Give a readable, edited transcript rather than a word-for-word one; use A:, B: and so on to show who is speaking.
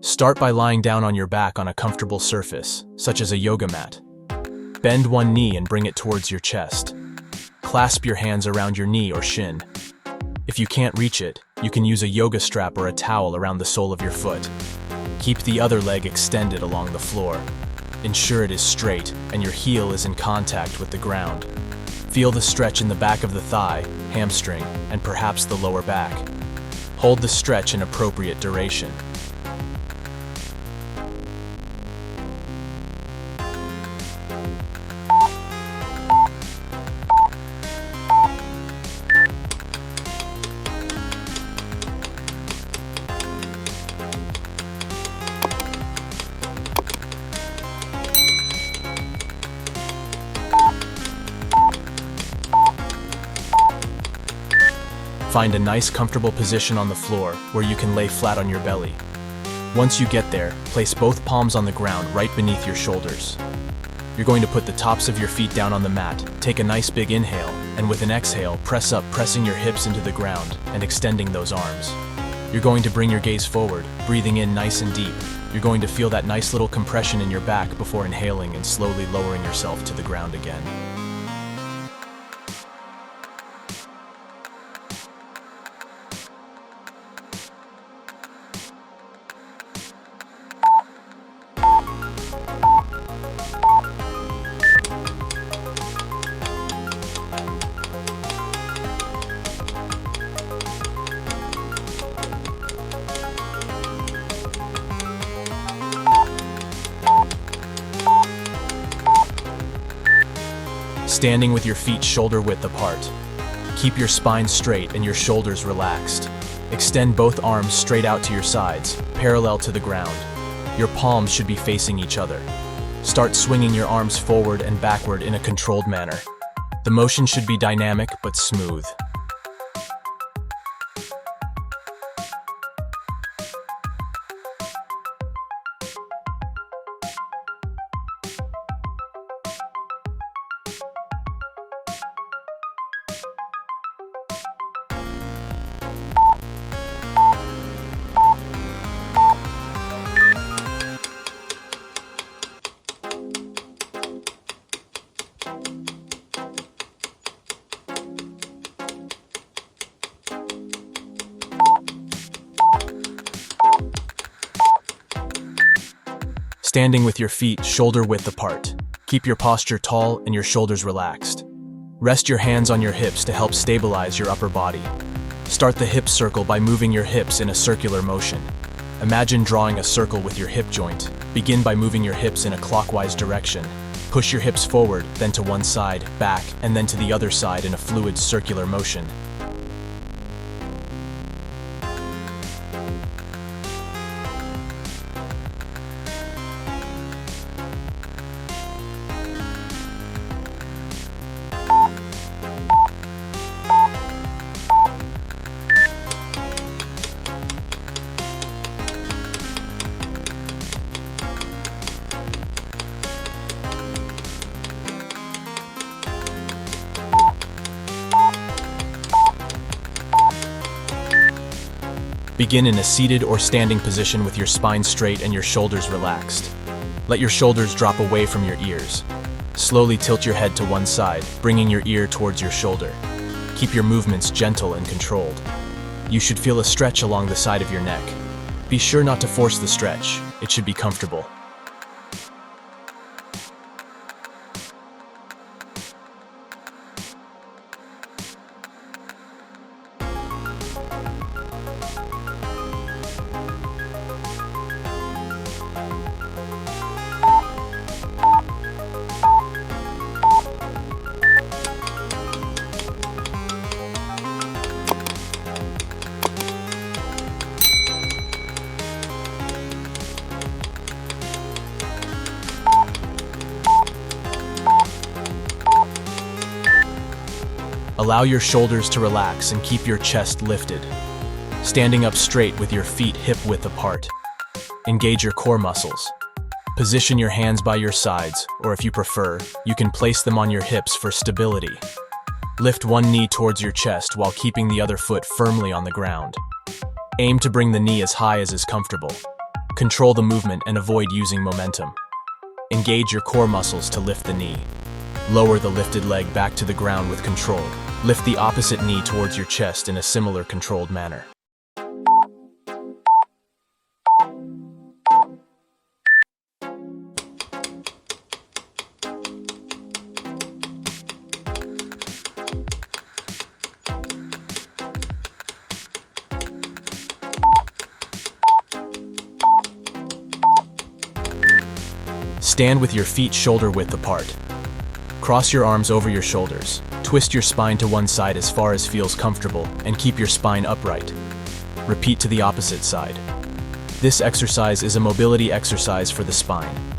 A: Start by lying down on your back on a comfortable surface, such as a yoga mat. Bend one knee and bring it towards your chest. Clasp your hands around your knee or shin. If you can't reach it, you can use a yoga strap or a towel around the sole of your foot. Keep the other leg extended along the floor. Ensure it is straight and your heel is in contact with the ground. Feel the stretch in the back of the thigh, hamstring, and perhaps the lower back. Hold the stretch in appropriate duration. Find a nice comfortable position on the floor where you can lay flat on your belly. Once you get there, place both palms on the ground right beneath your shoulders. You're going to put the tops of your feet down on the mat, take a nice big inhale, and with an exhale, press up, pressing your hips into the ground and extending those arms. You're going to bring your gaze forward, breathing in nice and deep. You're going to feel that nice little compression in your back before inhaling and slowly lowering yourself to the ground again. Standing with your feet shoulder width apart. Keep your spine straight and your shoulders relaxed. Extend both arms straight out to your sides, parallel to the ground. Your palms should be facing each other. Start swinging your arms forward and backward in a controlled manner. The motion should be dynamic but smooth. Standing with your feet shoulder width apart. Keep your posture tall and your shoulders relaxed. Rest your hands on your hips to help stabilize your upper body. Start the hip circle by moving your hips in a circular motion. Imagine drawing a circle with your hip joint. Begin by moving your hips in a clockwise direction. Push your hips forward, then to one side, back, and then to the other side in a fluid circular motion. Begin in a seated or standing position with your spine straight and your shoulders relaxed. Let your shoulders drop away from your ears. Slowly tilt your head to one side, bringing your ear towards your shoulder. Keep your movements gentle and controlled. You should feel a stretch along the side of your neck. Be sure not to force the stretch. It should be comfortable. Allow your shoulders to relax and keep your chest lifted. Standing up straight with your feet hip width apart. Engage your core muscles. Position your hands by your sides, or if you prefer, you can place them on your hips for stability. Lift one knee towards your chest while keeping the other foot firmly on the ground. Aim to bring the knee as high as is comfortable. Control the movement and avoid using momentum. Engage your core muscles to lift the knee. Lower the lifted leg back to the ground with control. Lift the opposite knee towards your chest in a similar controlled manner. Stand with your feet shoulder width apart. Cross your arms over your shoulders. Twist your spine to one side as far as feels comfortable and keep your spine upright. Repeat to the opposite side. This exercise is a mobility exercise for the spine.